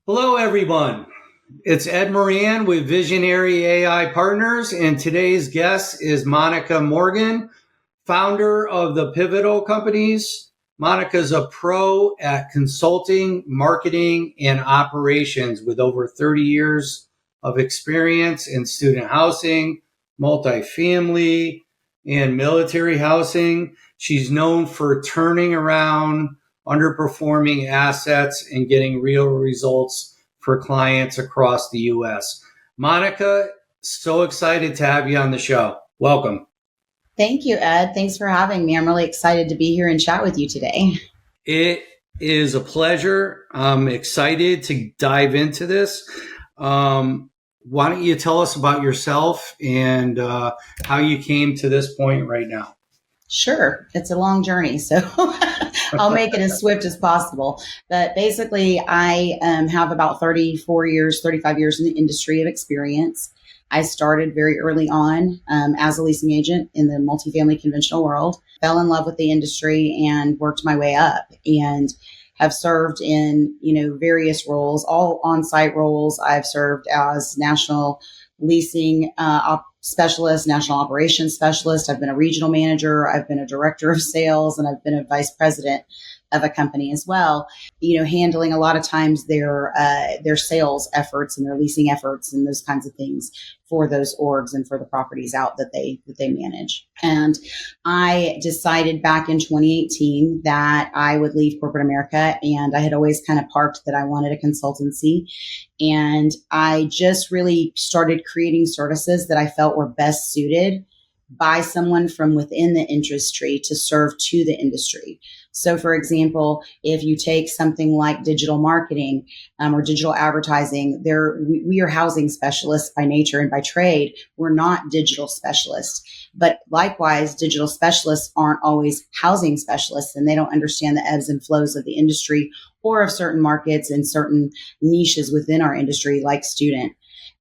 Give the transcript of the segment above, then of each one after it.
Hello, everyone. It's Ed Moran with Visionary AI Partners, and today's guest is Monica Morgan, founder of the Pivotal Companies. Monica's a pro at consulting, marketing, and operations with over 30 years of experience in student housing, multifamily, and military housing. She's known for turning around underperforming assets and getting real results for clients across the U.S. Monica, so excited to have you on the show. Welcome. Thank you, Ed. Thanks for having me. I'm really excited to be here and chat with you today. It is a pleasure. I'm excited to dive into this. Why don't you tell us about yourself and how you came to this point right now? Sure. It's a long journey, so I'll make it as swift as possible. But basically, I have about 35 years in the industry of experience. I started very early on as a leasing agent in the multifamily conventional world, fell in love with the industry and worked my way up and have served in, various roles, all on-site roles. I've served as national leasing specialist, national operations specialist. I've been a regional manager. I've been a director of sales, and I've been a vice president of a company as well. Handling a lot of times their sales efforts and their leasing efforts and those kinds of things for those orgs and for the properties out that they manage. And I decided back in 2018 that I would leave corporate America, and I had always kind of parked that I wanted a consultancy. And I just really started creating services that I felt were best suited by someone from within the industry to serve to the industry. So, for example, if you take something like digital marketing or digital advertising, we are housing specialists by nature and by trade. We're not digital specialists. But likewise, digital specialists aren't always housing specialists, and they don't understand the ebbs and flows of the industry or of certain markets and certain niches within our industry, like student.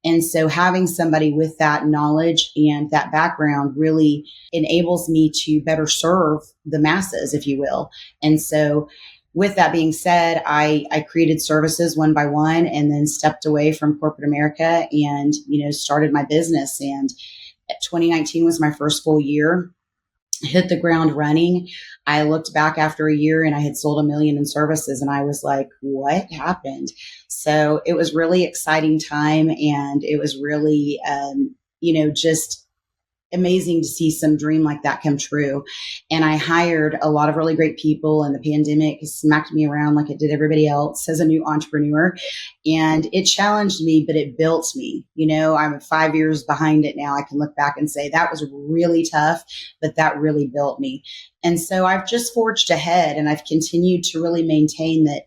And so having somebody with that knowledge and that background really enables me to better serve the masses, if you will. And so with that being said, I created services one by one and then stepped away from corporate America and, started my business. And 2019 was my first full year, hit the ground running. I looked back after a year and I had sold $1 million in services, and I was like, what happened? So it was really exciting time, and it was really, just amazing to see some dream like that come true. And I hired a lot of really great people, and the pandemic smacked me around like it did everybody else as a new entrepreneur. And it challenged me, but it built me. I'm 5 years behind it now. I can look back and say that was really tough, but that really built me. And so I've just forged ahead, and I've continued to really maintain that.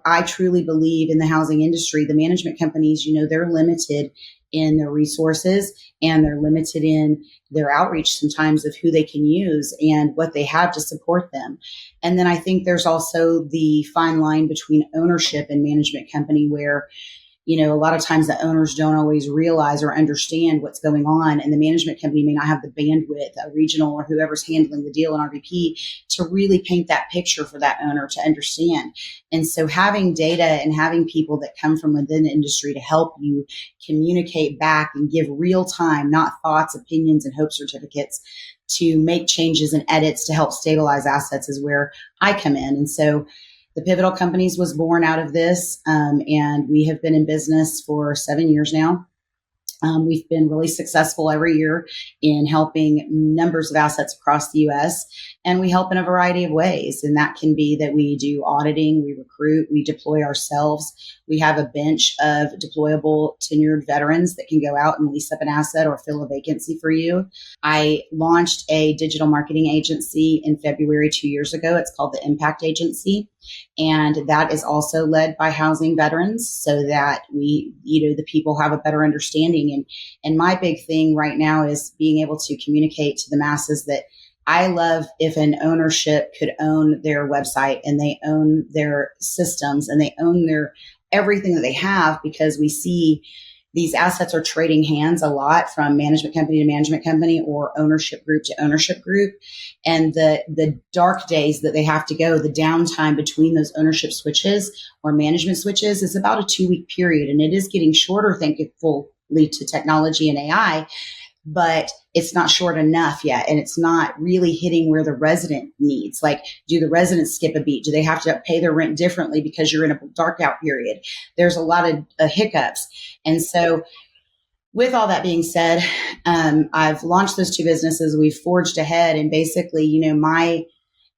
I truly believe in the housing industry. The management companies, they're limited in their resources, and they're limited in their outreach sometimes of who they can use and what they have to support them. And then I think there's also the fine line between ownership and management company where, a lot of times the owners don't always realize or understand what's going on, and the management company may not have the bandwidth, a regional or whoever's handling the deal in RVP, to really paint that picture for that owner to understand. And so having data and having people that come from within the industry to help you communicate back and give real time, not thoughts, opinions, and hope certificates, to make changes and edits to help stabilize assets is where I come in. And so the Pivotal Companies was born out of this, and we have been in business for 7 years now. We've been really successful every year in helping numbers of assets across the U.S., and we help in a variety of ways. And that can be that we do auditing, we recruit, we deploy ourselves. We have a bench of deployable tenured veterans that can go out and lease up an asset or fill a vacancy for you. I launched a digital marketing agency in February 2 years ago. It's called the Impact Agency. And that is also led by housing veterans so that the people have a better understanding. And my big thing right now is being able to communicate to the masses that I love if an ownership could own their website and they own their systems and they own their everything that they have, because we see these assets are trading hands a lot from management company to management company or ownership group to ownership group. And the dark days that they have to go, the downtime between those ownership switches or management switches is about a 2-week period. And it is getting shorter, thankfully to technology and AI, but it's not short enough yet. And it's not really hitting where the resident needs. Like, do the residents skip a beat? Do they have to pay their rent differently because you're in a dark out period? There's a lot of hiccups. And so with all that being said, I've launched those 2 businesses. We've forged ahead. And basically,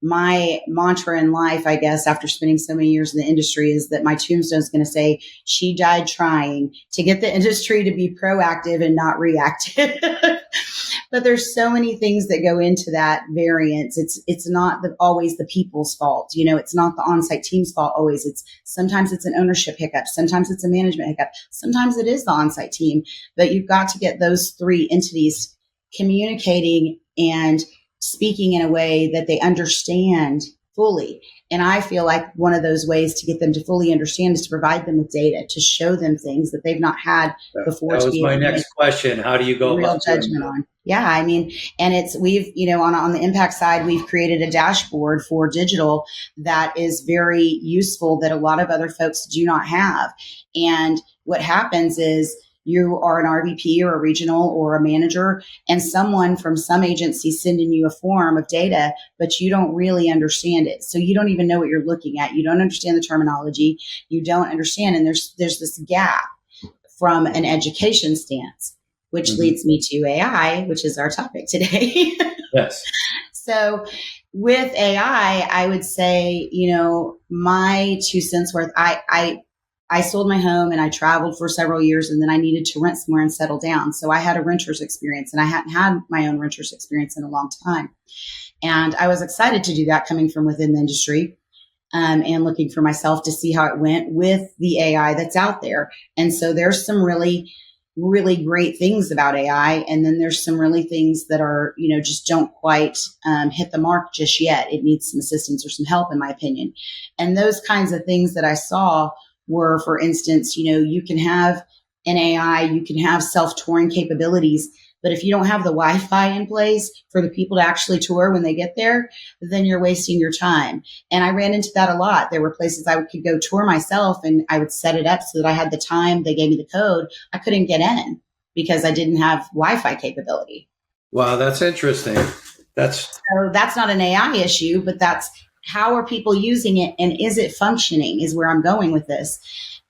my mantra in life, I guess, after spending so many years in the industry, is that my tombstone is going to say, she died trying to get the industry to be proactive and not reactive. But there's so many things that go into that variance. It's not always the people's fault. It's not the on-site team's fault always. Sometimes it's an ownership hiccup. Sometimes it's a management hiccup. Sometimes it is the on-site team. But you've got to get those 3 entities communicating and speaking in a way that they understand fully. And I feel like one of those ways to get them to fully understand is to provide them with data, to show them things that they've not had before. That was my next question. How do you go real about judgment on? Yeah, I mean, and we've, on the impact side, we've created a dashboard for digital that is very useful that a lot of other folks do not have. And what happens is, you are an RVP or a regional or a manager, and someone from some agency sending you a form of data, but you don't really understand it. So you don't even know what you're looking at. You don't understand the terminology. You don't understand. And there's this gap from an education stance, which leads me to AI, which is our topic today. Yes. So with AI, I would say, my 2 cents worth, I sold my home and I traveled for several years, and then I needed to rent somewhere and settle down. So I had a renter's experience, and I hadn't had my own renter's experience in a long time. And I was excited to do that coming from within the industry, and looking for myself to see how it went with the AI that's out there. And so there's some really, really great things about AI. And then there's some really things that are, just don't quite hit the mark just yet. It needs some assistance or some help, in my opinion. And those kinds of things that I saw were, for instance, you can have an AI, you can have self-touring capabilities, but if you don't have the Wi-Fi in place for the people to actually tour when they get there, then you're wasting your time. And I ran into that a lot. There were places I could go tour myself, and I would set it up so that I had the time. They gave me the code. I couldn't get in because I didn't have Wi-Fi capability. Wow, that's interesting. So that's not an AI issue, but that's how are people using it, and is it functioning, is where I'm going with this.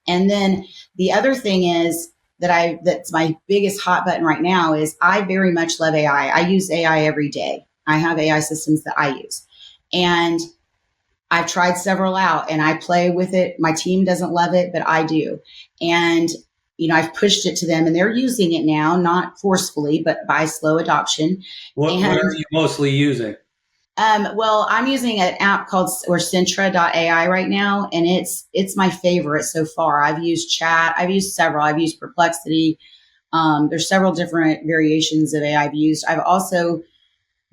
And then the other thing is that's my biggest hot button right now is I very much love AI. I use AI every day. I have AI systems that I use, and I've tried several out and I play with it. My team doesn't love it, but I do. And, I've pushed it to them, and they're using it now, not forcefully, but by slow adoption. What are you mostly using? Well, I'm using an app called Centra.ai right now, and it's my favorite so far. I've used chat. I've used several. I've used Perplexity. There's several different variations of AI I've used. I've also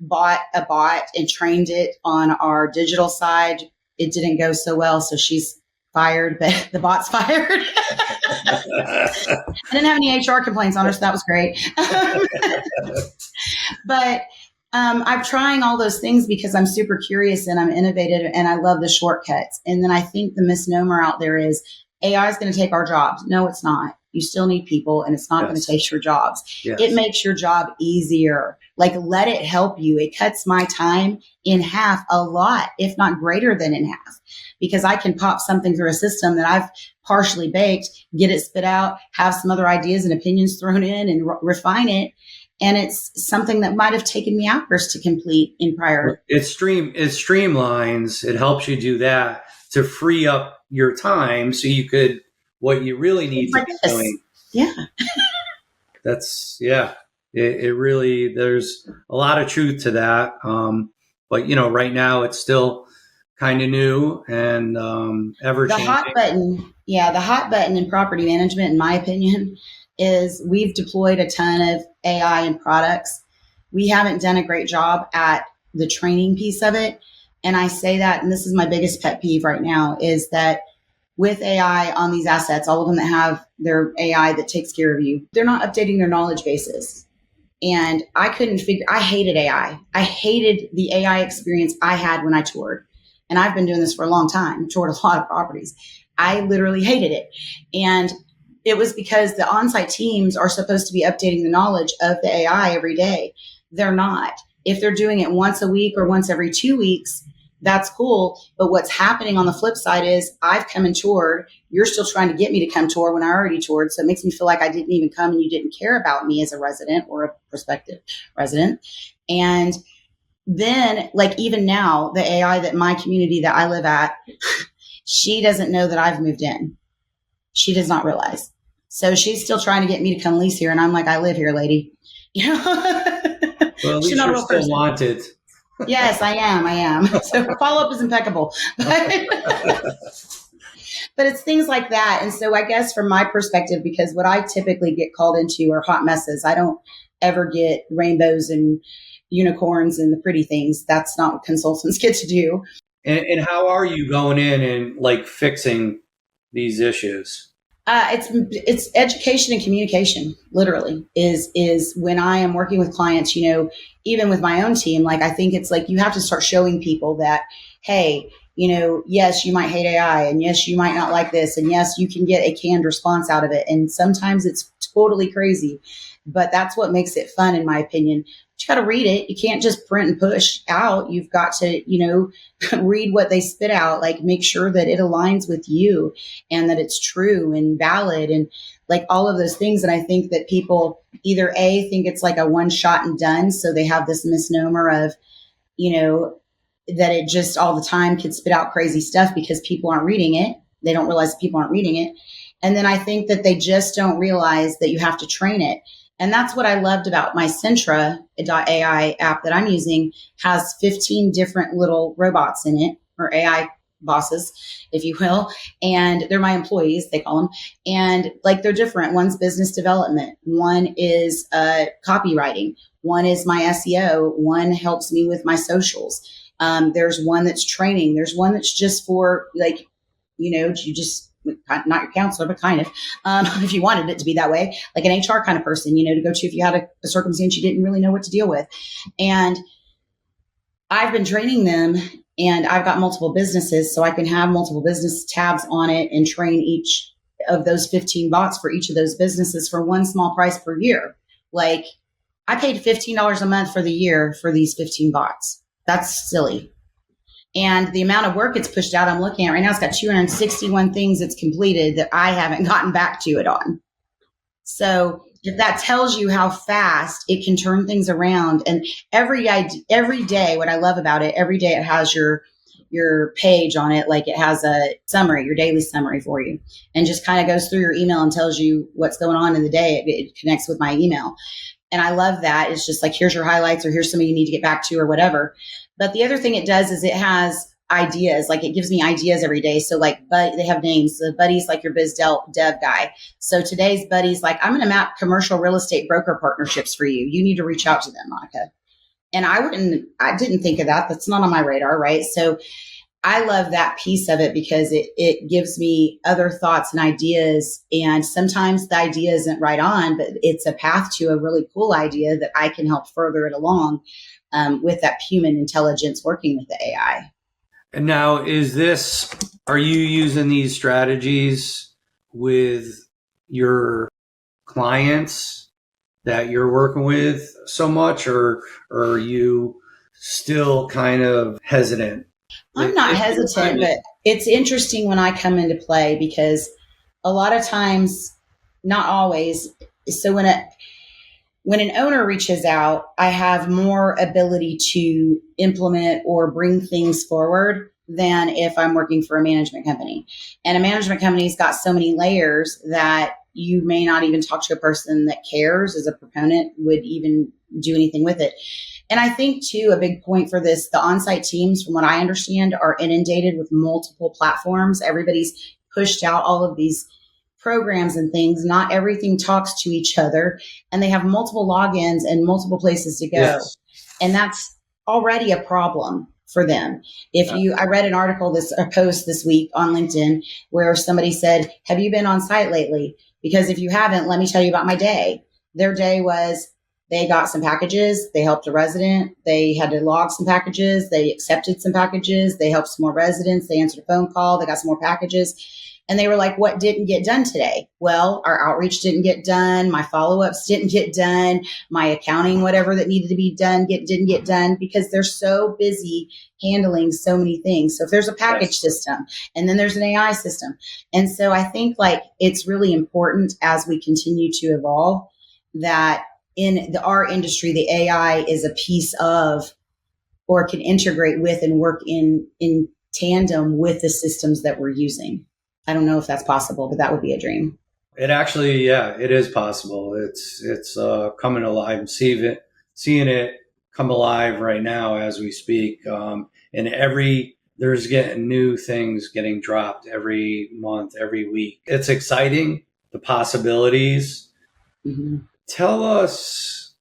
bought a bot and trained it on our digital side. It didn't go so well, so she's fired, but the bot's fired. I didn't have any HR complaints on her, so that was great. But I'm trying all those things because I'm super curious and I'm innovative and I love the shortcuts. And then I think the misnomer out there is AI is going to take our jobs. No, it's not. You still need people, and it's not going to take your jobs. Yes. It makes your job easier. Like, let it help you. It cuts my time in half a lot, if not greater than in half, because I can pop something through a system that I've partially baked, get it spit out, have some other ideas and opinions thrown in, and refine it. And it's something that might have taken me hours to complete in prior. It streamlines. It helps you do that to free up your time so you could, what you really need to be doing. Yeah. It really, there's a lot of truth to that. But, right now it's still kind of new and ever changing. The hot button in property management, in my opinion, is we've deployed a ton of AI and products. We haven't done a great job at the training piece of it. And I say that, and this is my biggest pet peeve right now, is that with AI on these assets, all of them that have their AI that takes care of you, they're not updating their knowledge bases. And I hated AI. I hated the AI experience I had when I toured. And I've been doing this for a long time, toured a lot of properties. I literally hated it. And it was because the on-site teams are supposed to be updating the knowledge of the AI every day. They're not. If they're doing it once a week or once every 2 weeks, that's cool. But what's happening on the flip side is I've come and toured. You're still trying to get me to come tour when I already toured. So it makes me feel like I didn't even come and you didn't care about me as a resident or a prospective resident. And then, like, even now, the AI that my community that I live at, she doesn't know that I've moved in. She does not realize. So she's still trying to get me to come lease here. And I'm like, I live here, lady. You know? Well, at least you're still wanted. Yes, I am. So follow-up is impeccable. But it's things like that. And so I guess from my perspective, because what I typically get called into are hot messes. I don't ever get rainbows and unicorns and the pretty things. That's not what consultants get to do. And how are you going in and like fixing these issues? It's education and communication, literally, is when I am working with clients, you know, even with my own team, like I think it's like you have to start showing people that, hey, you know, yes, you might hate AI, and yes, you might not like this, and yes, you can get a canned response out of it. And sometimes it's totally crazy, but that's what makes it fun, in my opinion. You got to read it. You can't just print and push out. You've got to, you know, read what they spit out, like make sure that it aligns with you and that it's true and valid and like all of those things. And I think that people either think it's like a one shot and done. So they have this misnomer of, you know, that it just all the time can spit out crazy stuff because people aren't reading it. They don't realize that people aren't reading it. And then I think that they just don't realize that you have to train it. And that's what I loved about my Centra.ai app that I'm using. Has 15 different little robots in it, or AI bosses, if you will. And they're my employees, they call them. And like they're different. One's business development. One is copywriting. One is my SEO. One helps me with my socials. There's one that's training. There's one that's just for like, you know, you just not your counselor, but kind of, if you wanted it to be that way, like an HR kind of person, you know, to go to if you had a circumstance you didn't really know what to deal with. And I've been training them, and I've got multiple businesses, so I can have multiple business tabs on it and train each of those 15 bots for each of those businesses for one small price per year. Like I paid $15 a month for the year for these 15 bots. That's silly. And the amount of work it's pushed out, I'm looking at right now, it's got 261 things it's completed that I haven't gotten back to it on. So if that tells you how fast it can turn things around, and every day, what I love about it, every day it has your page on it, like it has a summary, your daily summary for you, and just kind of goes through your email and tells you what's going on in the day. It connects with my email. And I love that. It's just like, here's your highlights, or here's something you need to get back to, or whatever. But the other thing it does is it has ideas. Like it gives me ideas every day. So like, but they have names. The Buddy's like your biz dev guy. So today's Buddy's like, I'm going to map commercial real estate broker partnerships for you. You need to reach out to them, Monica. And I didn't think of that. That's not on my radar. Right. So I love that piece of it because it gives me other thoughts and ideas. And sometimes the idea isn't right on, but it's a path to a really cool idea that I can help further it along with that human intelligence working with the AI. And now are you using these strategies with your clients that you're working with so much, or are you still kind of hesitant? I'm not hesitant, but it's interesting when I come into play because a lot of times, not always. So when an owner reaches out, I have more ability to implement or bring things forward than if I'm working for a management company. And a management company's got so many layers that you may not even talk to a person that cares as a proponent would even do anything with it. And I think, too, a big point for this, the on-site teams, from what I understand, are inundated with multiple platforms. Everybody's pushed out all of these programs and things. Not everything talks to each other. And they have multiple logins and multiple places to go. Yes. And that's already a problem for them. I read an article, a post this week on LinkedIn where somebody said, have you been on site lately? Because if you haven't, let me tell you about my day. Their day was they got some packages. They helped a resident. They had to log some packages. They accepted some packages. They helped some more residents. They answered a phone call. They got some more packages. And they were like, what didn't get done today? Well, our outreach didn't get done. My follow-ups didn't get done. My accounting, whatever that needed to be done, didn't get done because they're so busy handling so many things. So if there's a package system and then there's an AI system. And so I think like it's really important as we continue to evolve that in our industry, the AI is a piece of or can integrate with and work in tandem with the systems that we're using. I don't know if that's possible, but that would be a dream. It actually, yeah, it is possible. It's coming alive. I'm seeing it come alive right now as we speak. And there's getting new things getting dropped every month, every week. It's exciting, the possibilities. Mm-hmm. Tell us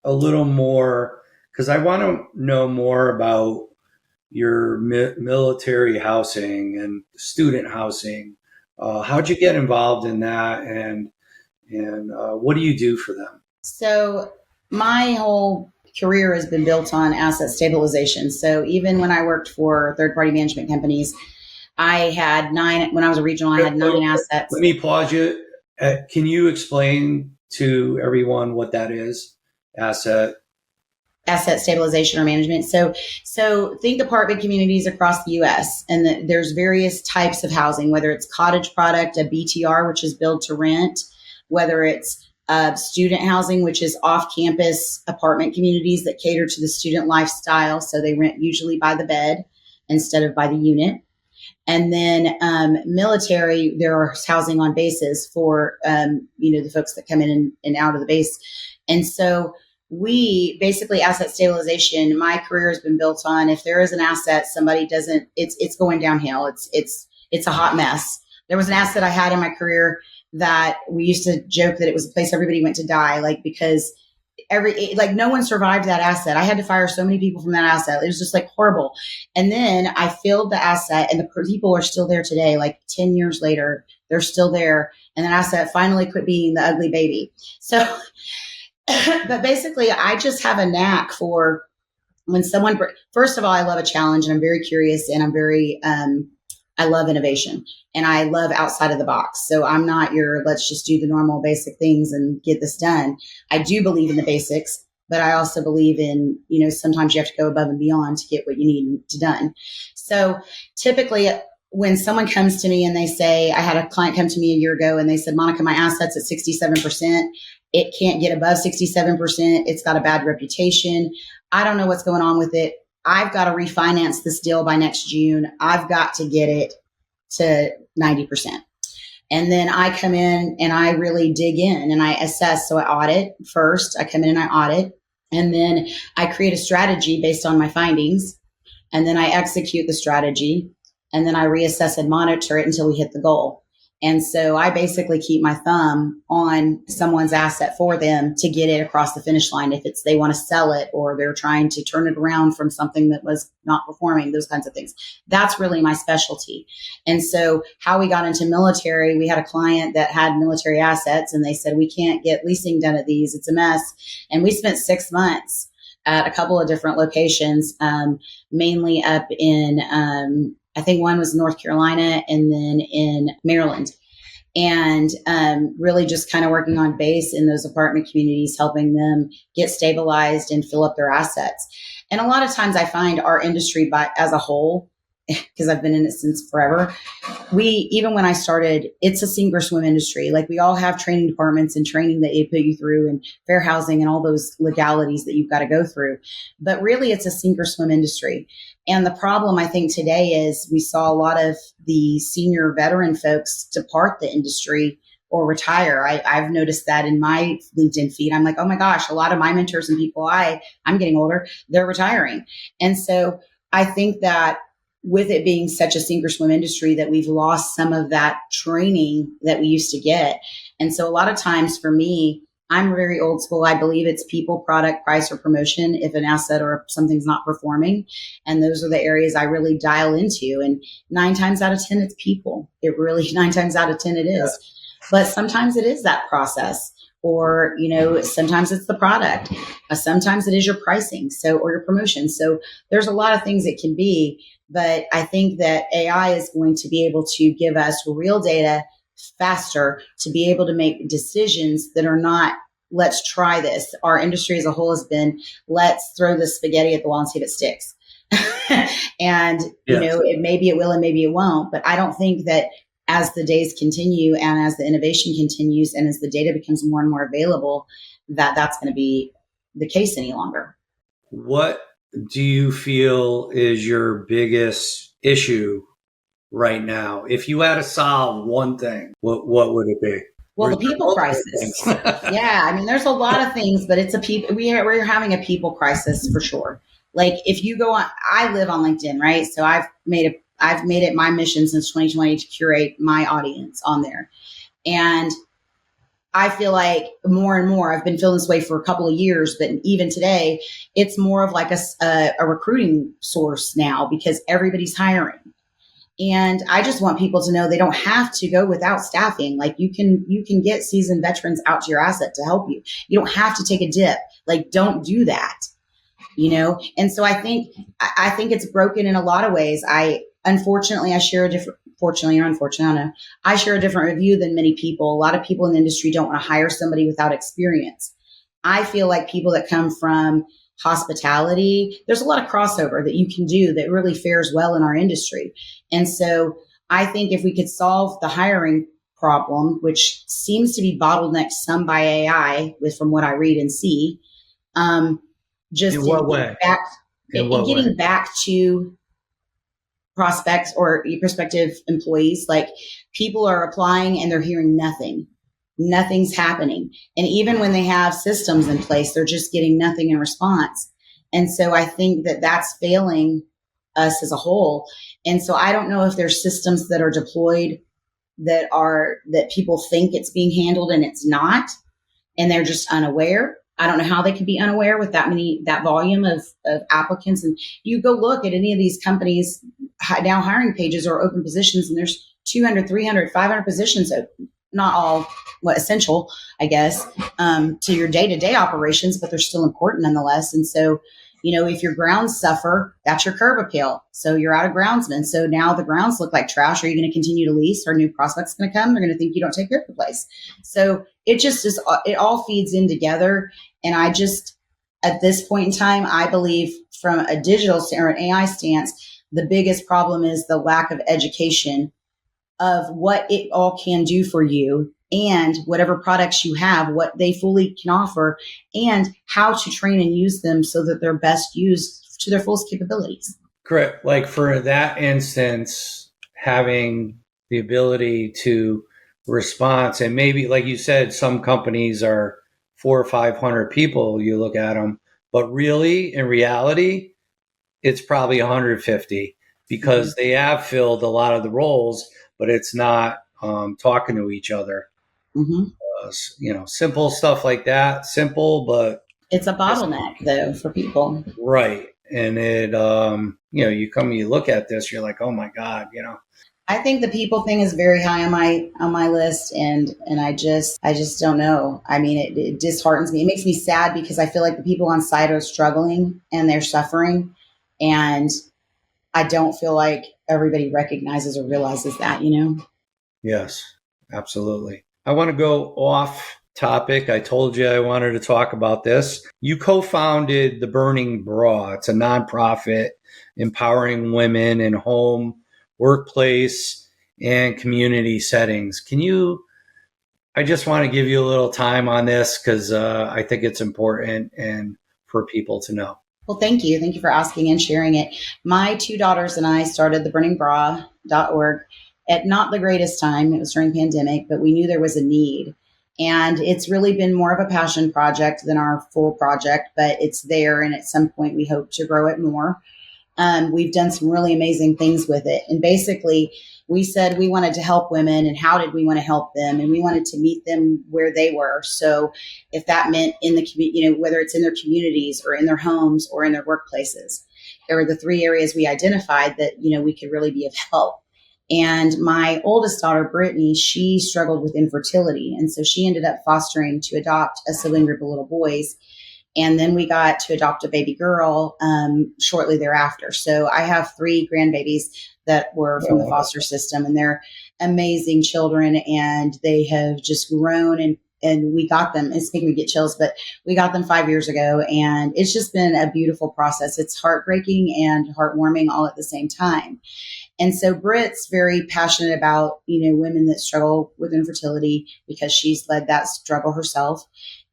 a little more, because I want to know more about your military housing and student housing. How'd you get involved in that, and what do you do for them? So my whole career has been built on asset stabilization. So even when I worked for third-party management companies, I had 9. When I was a regional, I had 9 assets. Let me pause you. Can you explain to everyone what that is? Asset Stabilization or management. So think apartment communities across the U.S. and there's various types of housing, whether it's cottage product, a BTR, which is build to rent, whether it's student housing, which is off-campus apartment communities that cater to the student lifestyle. So they rent usually by the bed instead of by the unit. And then military, there is housing on bases for, the folks that come in and out of the base. And so we basically asset stabilization. My career has been built on if there is an asset, somebody doesn't, it's going downhill. It's a hot mess. There was an asset I had in my career that we used to joke that it was a place everybody went to die, like because no one survived that asset. I had to fire so many people from that asset. It was just like horrible. And then I filled the asset and the people are still there today, like 10 years later, they're still there. And that asset finally quit being the ugly baby. So, but basically I just have a knack for when someone, first of all, I love a challenge and I'm very curious and I'm very, I love innovation and I love outside of the box. So I'm not let's just do the normal basic things and get this done. I do believe in the basics, but I also believe in, sometimes you have to go above and beyond to get what you need done. So typically when someone comes to me and they say, I had a client come to me a year ago and they said, Monica, my asset's at 67%. It can't get above 67%. It's got a bad reputation. I don't know what's going on with it. I've got to refinance this deal by next June. I've got to get it to 90%. And then I come in and I really dig in and I assess. So I audit first. I come in and I audit. And then I create a strategy based on my findings. And then I execute the strategy. And then I reassess and monitor it until we hit the goal. And so I basically keep my thumb on someone's asset for them to get it across the finish line. If they want to sell it or they're trying to turn it around from something that was not performing, those kinds of things. That's really my specialty. And so how we got into military, we had a client that had military assets and they said, we can't get leasing done at these. It's a mess. And we spent 6 months at a couple of different locations, mainly up in, I think one was North Carolina and then in Maryland. And really just kind of working on base in those apartment communities, helping them get stabilized and fill up their assets. And a lot of times I find our industry as a whole, because I've been in it since forever, even when I started, it's a sink or swim industry. Like we all have training departments and training that they put you through and fair housing and all those legalities that you've got to go through. But really it's a sink or swim industry. And the problem I think today is we saw a lot of the senior veteran folks depart the industry or retire. I've noticed that in my LinkedIn feed. I'm like, oh my gosh, a lot of my mentors and people I'm getting older, they're retiring. And so I think that with it being such a sink or swim industry that we've lost some of that training that we used to get. And so a lot of times for me, I'm very old school. I believe it's people, product, price, or promotion if an asset or something's not performing. And those are the areas I really dial into. And 9 times out of 10, it's people. It really, 9 times out of 10, it is. But sometimes it is that process. Or, sometimes it's the product. Sometimes it is your pricing. Or your promotion. So there's a lot of things it can be. But I think that AI is going to be able to give us real data faster to be able to make decisions that are not, let's try this. Our industry as a whole has been, let's throw the spaghetti at the wall and see if it sticks. And, maybe it will and maybe it won't. But I don't think that as the days continue and as the innovation continues and as the data becomes more and more available, that's going to be the case any longer. What do you feel is your biggest issue right now? If you had to solve one thing, what would it be? Well, the people crisis. Yeah, I mean, there's a lot of things, but it's we're having a people crisis for sure. Like if you go on, I live on LinkedIn, right? So I've made it my mission since 2020 to curate my audience on there. And I feel like more and more, I've been feeling this way for a couple of years, but even today, it's more of like a recruiting source now because everybody's hiring. And I just want people to know they don't have to go without staffing. Like you can get seasoned veterans out to your asset to help you. You don't have to take a dip. Like don't do that, And so I think it's broken in a lot of ways. Unfortunately, I share a different, fortunately or unfortunately, I don't know. I share a different review than many people. A lot of people in the industry don't want to hire somebody without experience. I feel like people that come from hospitality, there's a lot of crossover that you can do that really fares well in our industry. And so I think if we could solve the hiring problem, which seems to be bottlenecked some by AI from what I read and see, just in what way? Getting back to prospects or prospective employees, like people are applying and they're hearing nothing. Nothing's happening. And even when they have systems in place, they're just getting nothing in response. And so I think that that's failing us as a whole. And so I don't know if there's systems that are deployed that people think it's being handled and it's not, and they're just unaware. I don't know how they could be unaware with that volume of applicants. And you go look at any of these companies now hiring pages or open positions, and there's 200, 300, 500 positions open. Not all essential, I guess, to your day-to-day operations, but they're still important nonetheless. And so, if your grounds suffer, that's your curb appeal. So you're out of groundsmen. So now the grounds look like trash. Are you going to continue to lease? Are new prospects going to come? They're going to think you don't take care of the place. So it just is, it all feeds in together. And I just, at this point in time, I believe from a digital or an AI stance, the biggest problem is the lack of education of what it all can do for you and whatever products you have, what they fully can offer, and how to train and use them so that they're best used to their fullest capabilities. Correct. Like for that instance, having the ability to respond, and maybe, like you said, some companies are 400 or 500 people, you look at them, but really, in reality, it's probably 150 because they have filled a lot of the roles, but it's not talking to each other. Simple stuff like that. Simple, but it's a bottleneck though for people. Right. And it, you look at this, you're like, oh my God, I think the people thing is very high on my list, and I just don't know. I mean, it disheartens me. It makes me sad because I feel like the people on site are struggling and they're suffering, and I don't feel like everybody recognizes or realizes that, Yes, absolutely. I want to go off topic. I told you I wanted to talk about this. You co-founded The Burning Bra. It's a nonprofit empowering women in home, workplace, and community settings. I just want to give you a little time on this because I think it's important and for people to know. Well, thank you. Thank you for asking and sharing it. My 2 daughters and I started theburningBra.org at not the greatest time. It was during pandemic, but we knew there was a need. And it's really been more of a passion project than our full project, but it's there. And at some point we hope to grow it more. We've done some really amazing things with it. And basically, we said we wanted to help women, and how did we want to help them? And we wanted to meet them where they were. So if that meant in the community, whether it's in their communities or in their homes or in their workplaces, there were the three areas we identified that, we could really be of help. And my oldest daughter, Brittany, she struggled with infertility. And so she ended up fostering to adopt a sibling group of little boys. And then we got to adopt a baby girl shortly thereafter. So I have three grandbabies that were from the foster system, and they're amazing children, and they have just grown, and we got them. It's making me get chills, but we got them 5 years ago, and it's just been a beautiful process. It's heartbreaking and heartwarming all at the same time. And so Britt's very passionate about, women that struggle with infertility because she's led that struggle herself.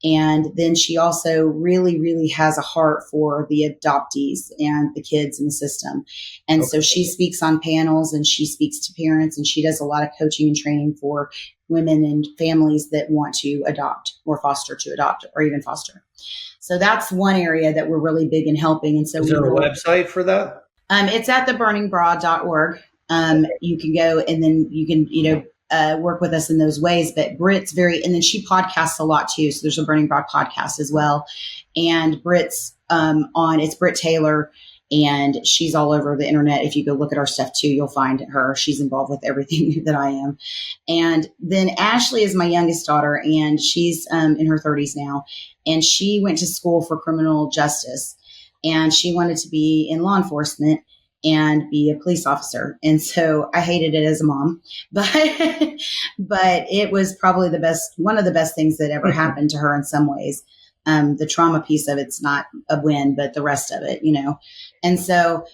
And then she also really, really has a heart for the adoptees and the kids in the system. And so she speaks on panels, and she speaks to parents, and she does a lot of coaching and training for women and families that want to adopt or foster to adopt or even foster. So that's one area that we're really big in helping. And so is there a website for that? It's at theburningbra.org. You can go, and then you can, work with us in those ways. But Britt's and then she podcasts a lot too. So there's a Burning Bra podcast as well. And Britt's it's Britt Taylor, and she's all over the internet. If you go look at our stuff too, you'll find her. She's involved with everything that I am. And then Ashley is my youngest daughter, and she's in her 30s now. And she went to school for criminal justice, and she wanted to be in law enforcement and be a police officer. And so I hated it as a mom, but it was probably one of the best things that ever happened to her in some ways. The trauma piece of it's not a win, but the rest of it, And so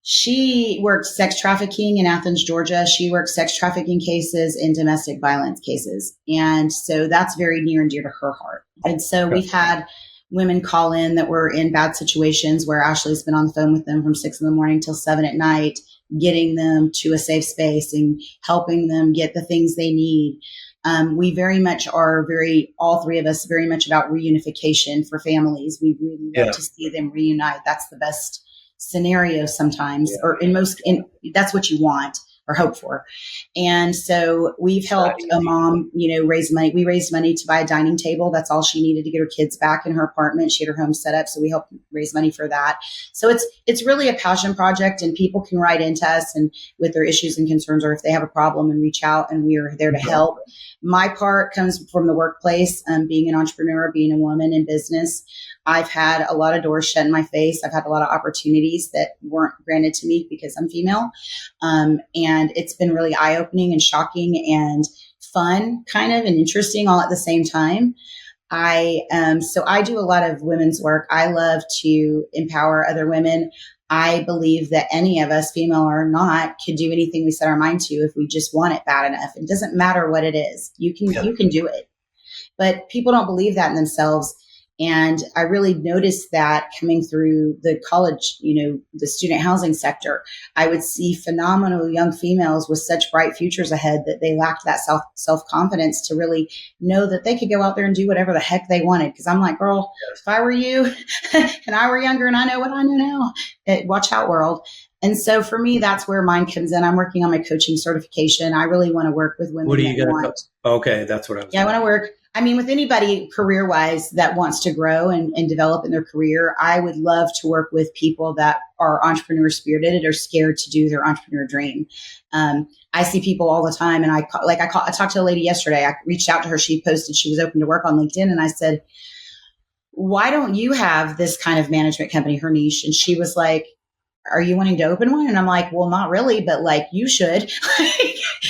she worked sex trafficking in Athens, Georgia. She worked sex trafficking cases and domestic violence cases. And so that's very near and dear to her heart. And so we've had women call in that were in bad situations where Ashley's been on the phone with them from 6 a.m. till 7 p.m, getting them to a safe space and helping them get the things they need. We very much are all three of us very much about reunification for families. We really love to see them reunite. That's the best scenario sometimes, or that's what you want or hope for. And so we've helped a mom, raise money. We raised money to buy a dining table. That's all she needed to get her kids back in her apartment. She had her home set up. So we helped raise money for that. So it's really a passion project, and people can write into us and with their issues and concerns, or if they have a problem, and reach out, and we are there to help. My part comes from the workplace, being an entrepreneur, being a woman in business. I've had a lot of doors shut in my face. I've had a lot of opportunities that weren't granted to me because I'm female. And it's been really eye-opening and shocking and fun, kind of, and interesting all at the same time. So I do a lot of women's work. I love to empower other women. I believe that any of us, female or not, could do anything we set our mind to if we just want it bad enough. It doesn't matter what it is. You can do it. But people don't believe that in themselves. And I really noticed that coming through the college, the student housing sector. I would see phenomenal young females with such bright futures ahead that they lacked that self-confidence to really know that they could go out there and do whatever the heck they wanted. Because I'm like, girl, if I were you and I were younger and I know what I know now, watch out, world. And so for me, that's where mine comes in. I'm working on my coaching certification. I really want to work with women. What are you going to? Okay, that's what I was. Yeah, I want to work. I mean, with anybody career-wise that wants to grow and develop in their career, I would love to work with people that are entrepreneur-spirited or scared to do their entrepreneur dream. I see people all the time, and I talked to a lady yesterday. I reached out to her. She posted she was open to work on LinkedIn, and I said, "Why don't you have this kind of management company, her niche?" And she was like, "Are you wanting to open one?" And I'm like, "Well, not really, but like you should."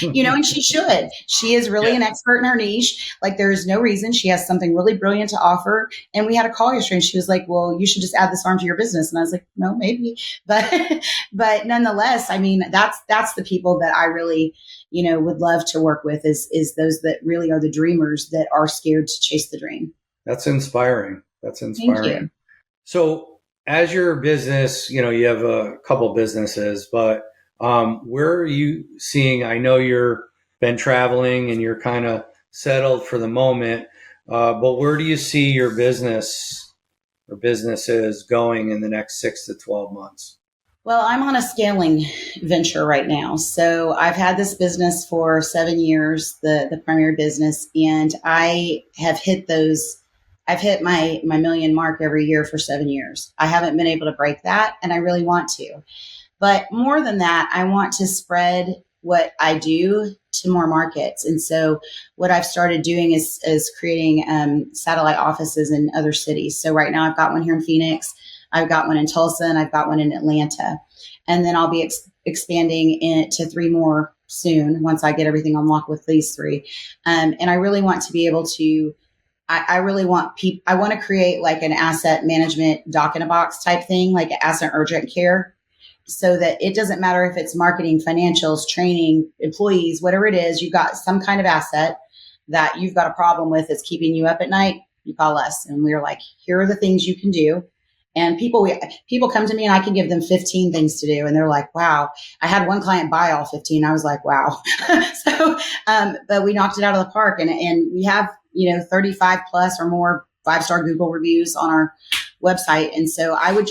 And she should. She is really an expert in her niche. Like, there is no reason. She has something really brilliant to offer. And we had a call yesterday, and she was like, "Well, you should just add this arm to your business." And I was like, "No, maybe." But nonetheless, I mean, that's the people that I really, would love to work with is those that really are the dreamers that are scared to chase the dream. That's inspiring. Thank you. So as your business, you have a couple businesses, but where are you seeing, I know you're been traveling and you're kind of settled for the moment, but where do you see your business or businesses going in the next 6 to 12 months? Well, I'm on a scaling venture right now. So I've had this business for 7 years, the primary business, and I've hit my million mark every year for 7 years. I haven't been able to break that, and I really want to. But more than that, I want to spread what I do to more markets. And so what I've started doing is creating satellite offices in other cities. So right now I've got one here in Phoenix, I've got one in Tulsa, and I've got one in Atlanta. And then I'll be expanding it to three more soon once I get everything unlocked with these three. And I really want to be able to I really want people, I want to create like an asset management doc in a box type thing, like asset urgent care, so that it doesn't matter if it's marketing, financials, training, employees, whatever it is, you've got some kind of asset that you've got a problem with that's keeping you up at night, you call us. And we're like, here are the things you can do. And people come to me and I can give them 15 things to do. And they're like, wow, I had one client buy all 15. I was like, wow. But we knocked it out of the park, and we have, 35 plus or more 5-star Google reviews on our website. And so I want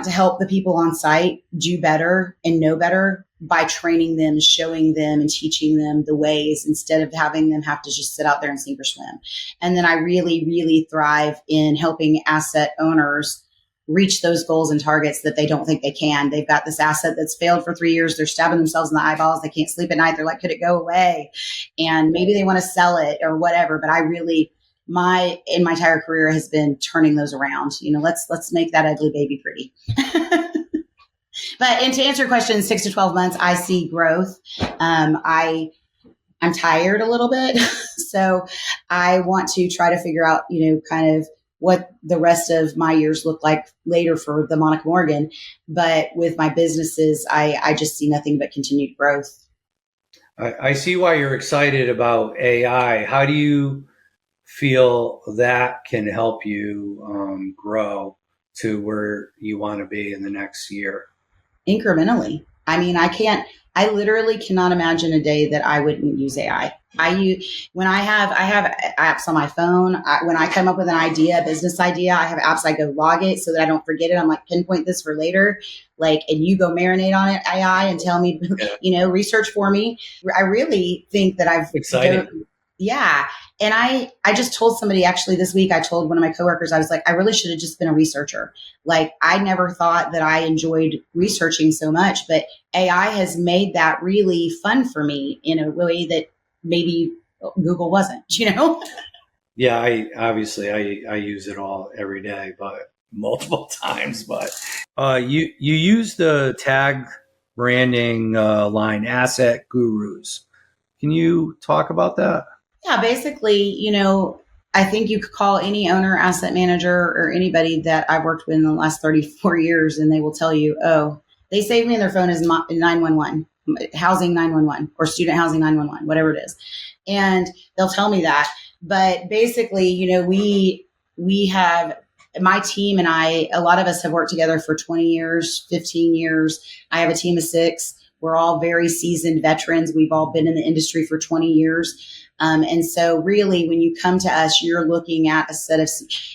to help the people on site do better and know better by training them, showing them, and teaching them the ways instead of having them have to just sit out there and sink or swim. And then I really, really thrive in helping asset owners reach those goals and targets that they don't think they can. They've got this asset that's failed for 3 years. They're stabbing themselves in the eyeballs. They can't sleep at night. They're like, could it go away? And maybe they want to sell it or whatever. But I really, my entire career has been turning those around. Let's make that ugly baby pretty. And to answer your question, 6 to 12 months, I see growth. I'm tired a little bit, so I want to try to figure out, kind of what the rest of my years look like later for the Monica Morgan. But with my businesses, I just see nothing but continued growth. I see why you're excited about AI. How do you feel that can help you grow to where you want to be in the next year? Incrementally. I mean, I literally cannot imagine a day that I wouldn't use AI. When I have apps on my phone. When I come up with an idea, a business idea, I have apps. I go log it so that I don't forget it. I'm like, pinpoint this for later. And you go marinate on it, AI, and tell me, research for me. I really think that I've exciting. Yeah. And I just told somebody actually this week, I told one of my coworkers, I was like, I really should have just been a researcher. I never thought that I enjoyed researching so much, but AI has made that really fun for me in a way that maybe Google wasn't, Yeah, I use it all every day, but multiple times. But you use the tag branding line, Asset Gurus. Can you talk about that? Yeah, basically, I think you could call any owner, asset manager, or anybody that I've worked with in the last 34 years, and they will tell you, oh, they saved me in their phone as 911, housing 911, or student housing 911, whatever it is. And they'll tell me that. But basically, we have my team and I, a lot of us have worked together for 20 years, 15 years. I have a team of 6. We're all very seasoned veterans. We've all been in the industry for 20 years. And so really, when you come to us, you're looking at a set of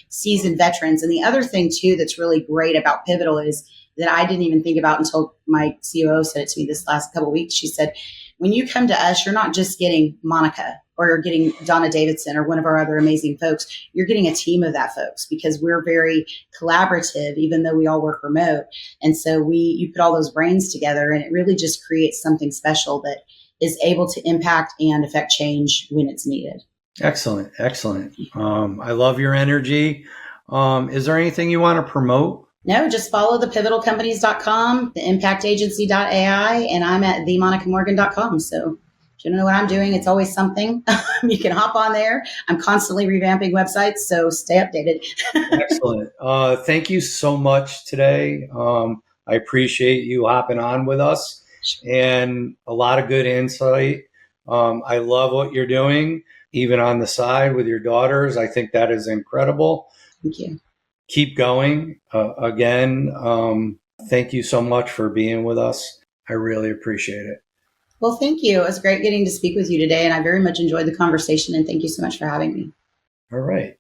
seasoned veterans. And the other thing, too, that's really great about Pivotal is that I didn't even think about until my COO said it to me this last couple of weeks. She said, when you come to us, you're not just getting Monica or you're getting Donna Davidson or one of our other amazing folks. You're getting a team of that folks because we're very collaborative, even though we all work remote. And so you put all those brains together and it really just creates something special that is able to impact and affect change when it's needed. Excellent. I love your energy. Is there anything you want to promote? No, just follow thepivotalcompanies.com, theimpactagency.ai, and I'm at themonicamorgan.com. So if you don't know what I'm doing, it's always something. You can hop on there. I'm constantly revamping websites, so stay updated. Excellent. Thank you so much today. I appreciate you hopping on with us and a lot of good insight. I love what you're doing, even on the side with your daughters. I think that is incredible. Thank you. Keep going. Again, thank you so much for being with us. I really appreciate it. Well, thank you. It was great getting to speak with you today, and I very much enjoyed the conversation, and thank you so much for having me. All right.